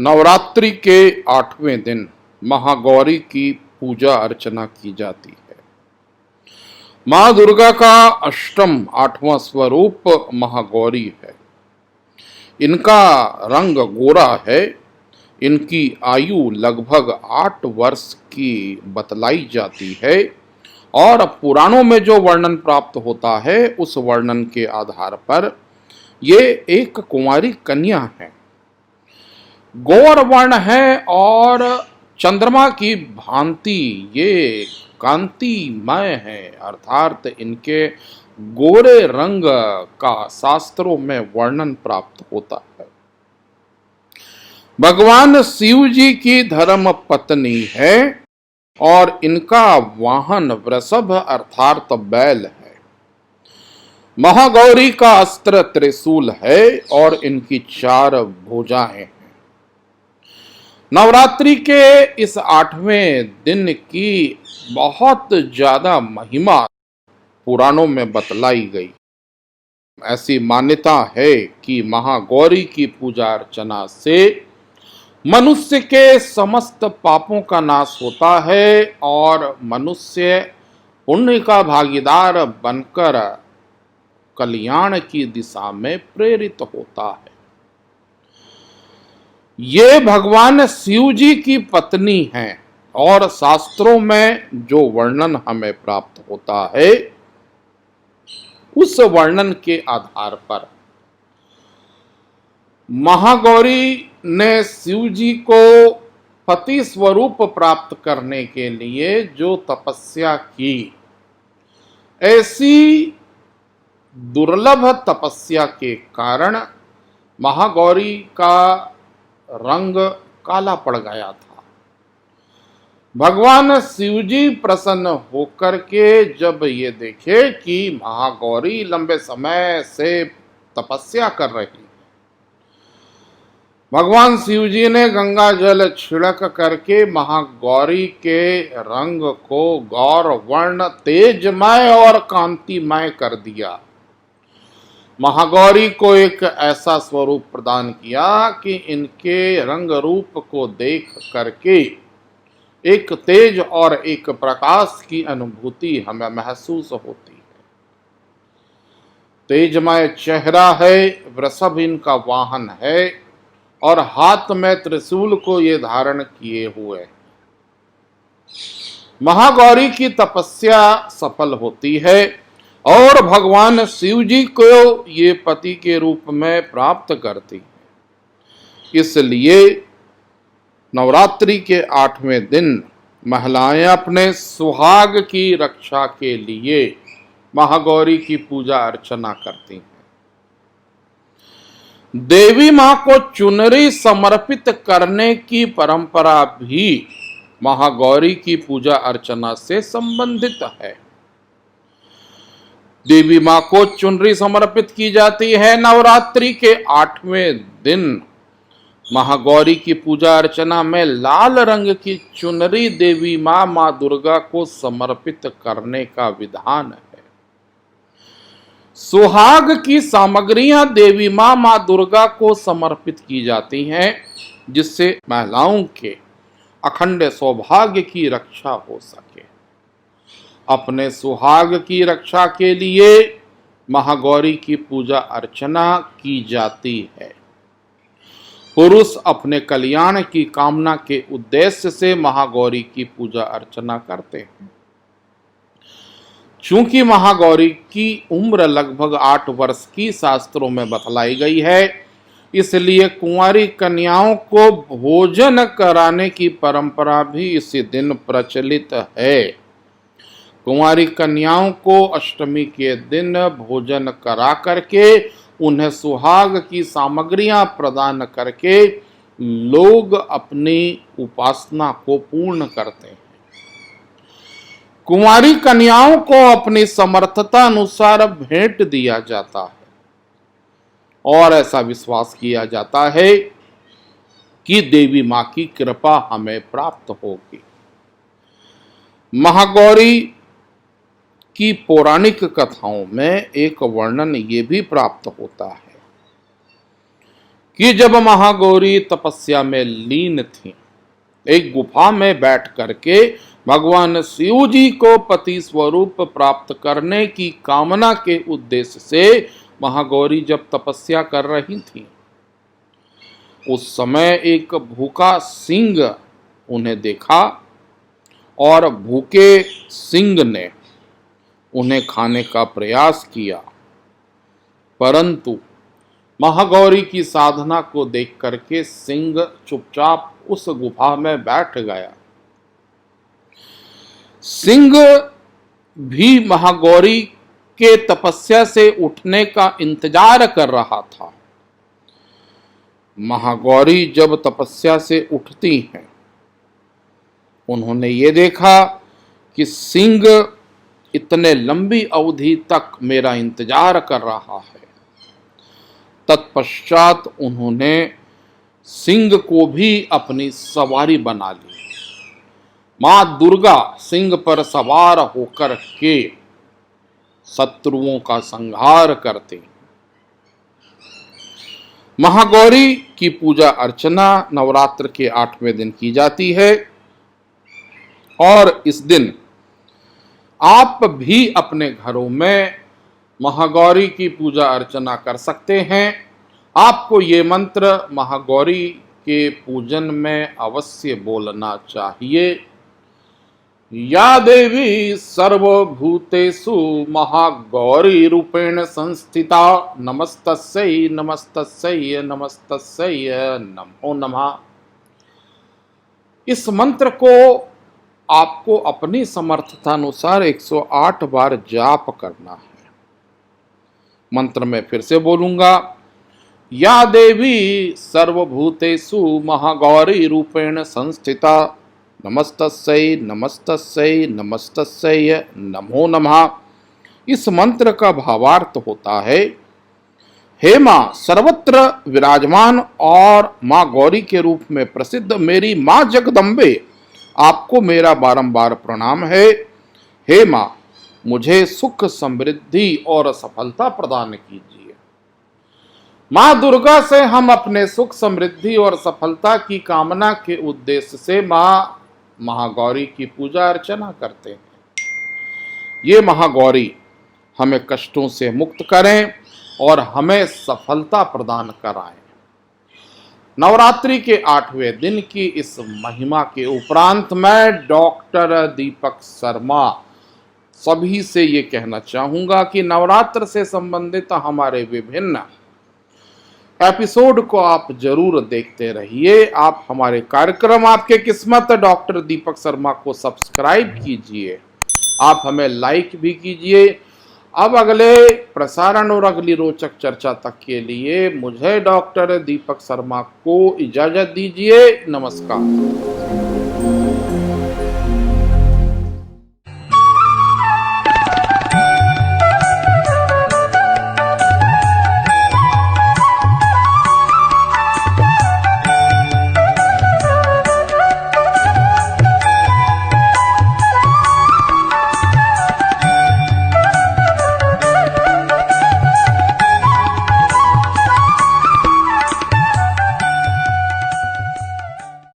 नवरात्रि के 8वें दिन महागौरी की पूजा अर्चना की जाती है। मां दुर्गा का अष्टम 8वां स्वरूप महागौरी है। इनका रंग गोरा है। इनकी आयु लगभग 8 वर्ष की बतलाई जाती है और पुराणों में जो वर्णन प्राप्त होता है उस वर्णन के आधार पर ये एक कुंवारी कन्या है। गौर वर्ण है और चंद्रमा की भांति ये कांतिमय है, अर्थात इनके गोरे रंग का शास्त्रों में वर्णन प्राप्त होता है। भगवान शिव जी की धर्म पत्नी है और इनका वाहन वृषभ अर्थात बैल है। महागौरी का अस्त्र त्रिशूल है और इनकी 4 भुजाएं हैं। नवरात्रि के इस 8वें दिन की बहुत ज्यादा महिमा पुराणों में बतलाई गई। ऐसी मान्यता है कि महागौरी की पूजा अर्चना से मनुष्य के समस्त पापों का नाश होता है और मनुष्य पुण्य का भागीदार बनकर कल्याण की दिशा में प्रेरित होता है। ये भगवान शिव जी की पत्नी हैं और शास्त्रों में जो वर्णन हमें प्राप्त होता है उस वर्णन के आधार पर महागौरी ने शिव जी को पति स्वरूप प्राप्त करने के लिए जो तपस्या की, ऐसी दुर्लभ तपस्या के कारण महागौरी का रंग काला पड़ गया था। भगवान शिव जी प्रसन्न होकर के जब ये देखे कि महागौरी लंबे समय से तपस्या कर रही, भगवान शिव जी ने गंगा जल छिड़क करके महागौरी के रंग को गौर वर्ण तेजमय और कांतिमय कर दिया। महागौरी को एक ऐसा स्वरूप प्रदान किया कि इनके रंग रूप को देख करके एक तेज और एक प्रकाश की अनुभूति हमें महसूस होती है। तेजमय चेहरा है, वृषभ इनका वाहन है और हाथ में त्रिशूल को ये धारण किए हुए। महागौरी की तपस्या सफल होती है और भगवान शिव जी को ये पति के रूप में प्राप्त करती है। इसलिए नवरात्रि के 8वें दिन महिलाएं अपने सुहाग की रक्षा के लिए महागौरी की पूजा अर्चना करती हैं। देवी मां को चुनरी समर्पित करने की परंपरा भी महागौरी की पूजा अर्चना से संबंधित है। देवी मां को चुनरी समर्पित की जाती है। नवरात्रि के 8वें दिन महागौरी की पूजा अर्चना में लाल रंग की चुनरी देवी मां दुर्गा को समर्पित करने का विधान है। सुहाग की सामग्रियां देवी मां दुर्गा को समर्पित की जाती हैं, जिससे महिलाओं के अखंड सौभाग्य की रक्षा हो सके। अपने सुहाग की रक्षा के लिए महागौरी की पूजा अर्चना की जाती है। पुरुष अपने कल्याण की कामना के उद्देश्य से महागौरी की पूजा अर्चना करते हैं। चूंकि महागौरी की उम्र लगभग 8 वर्ष की शास्त्रों में बतलाई गई है, इसलिए कुंवारी कन्याओं को भोजन कराने की परंपरा भी इसी दिन प्रचलित है। कुंवारी कन्याओं को अष्टमी के दिन भोजन करा करके उन्हें सुहाग की सामग्रियां प्रदान करके लोग अपनी उपासना को पूर्ण करते हैं। कुंवारी कन्याओं को अपनी समर्थता अनुसार भेंट दिया जाता है और ऐसा विश्वास किया जाता है कि देवी मां की कृपा हमें प्राप्त होगी। महागौरी की पौराणिक कथाओं में एक वर्णन ये भी प्राप्त होता है कि जब महागौरी तपस्या में लीन थी, एक गुफा में बैठ करके भगवान शिव जी को पति स्वरूप प्राप्त करने की कामना के उद्देश्य से महागौरी जब तपस्या कर रही थी, उस समय एक भूखा सिंह उन्हें देखा और भूखे सिंह ने उन्हें खाने का प्रयास किया, परंतु महागौरी की साधना को देख करके सिंह चुपचाप उस गुफा में बैठ गया। सिंह भी महागौरी के तपस्या से उठने का इंतजार कर रहा था। महागौरी जब तपस्या से उठती हैं, उन्होंने ये देखा कि सिंह इतने लंबी अवधि तक मेरा इंतजार कर रहा है। तत्पश्चात उन्होंने सिंह को भी अपनी सवारी बना ली। मां दुर्गा सिंह पर सवार होकर के शत्रुओं का संहार करते। महागौरी की पूजा अर्चना नवरात्र के 8वें दिन की जाती है और इस दिन आप भी अपने घरों में महागौरी की पूजा अर्चना कर सकते हैं। आपको ये मंत्र महागौरी के पूजन में अवश्य बोलना चाहिए। या देवी सर्वभूतेषु महागौरी रूपेण संस्थिता नमस्तस्यै नमस्तस्यै नमस्तस्यै नमो नमः। इस मंत्र को आपको अपनी समर्थतानुसार 108 बार जाप करना है। मंत्र में फिर से बोलूंगा, या देवी सर्वभूतेषु महागौरी रूपेण संस्थिता नमस्तस्यै नमस्तस्यै नमस्तस्यै नमो नमः। इस मंत्र का भावार्थ होता है, हे मां सर्वत्र विराजमान और मां गौरी के रूप में प्रसिद्ध मेरी मां जगदम्बे, आपको मेरा बारंबार प्रणाम है। हे मां, मुझे सुख समृद्धि और सफलता प्रदान कीजिए। मां दुर्गा से हम अपने सुख समृद्धि और सफलता की कामना के उद्देश्य से मां महागौरी की पूजा अर्चना करते हैं। ये महागौरी हमें कष्टों से मुक्त करें और हमें सफलता प्रदान कराएं। नवरात्रि के 8वें दिन की इस महिमा के उपरांत मैं डॉक्टर दीपक शर्मा सभी से ये कहना चाहूंगा कि नवरात्र से संबंधित हमारे विभिन्न एपिसोड को आप जरूर देखते रहिए। आप हमारे कार्यक्रम आपके किस्मत डॉक्टर दीपक शर्मा को सब्सक्राइब कीजिए। आप हमें लाइक भी कीजिए। अब अगले प्रसारण और अगली रोचक चर्चा तक के लिए मुझे डॉक्टर दीपक शर्मा को इजाजत दीजिए। नमस्कार।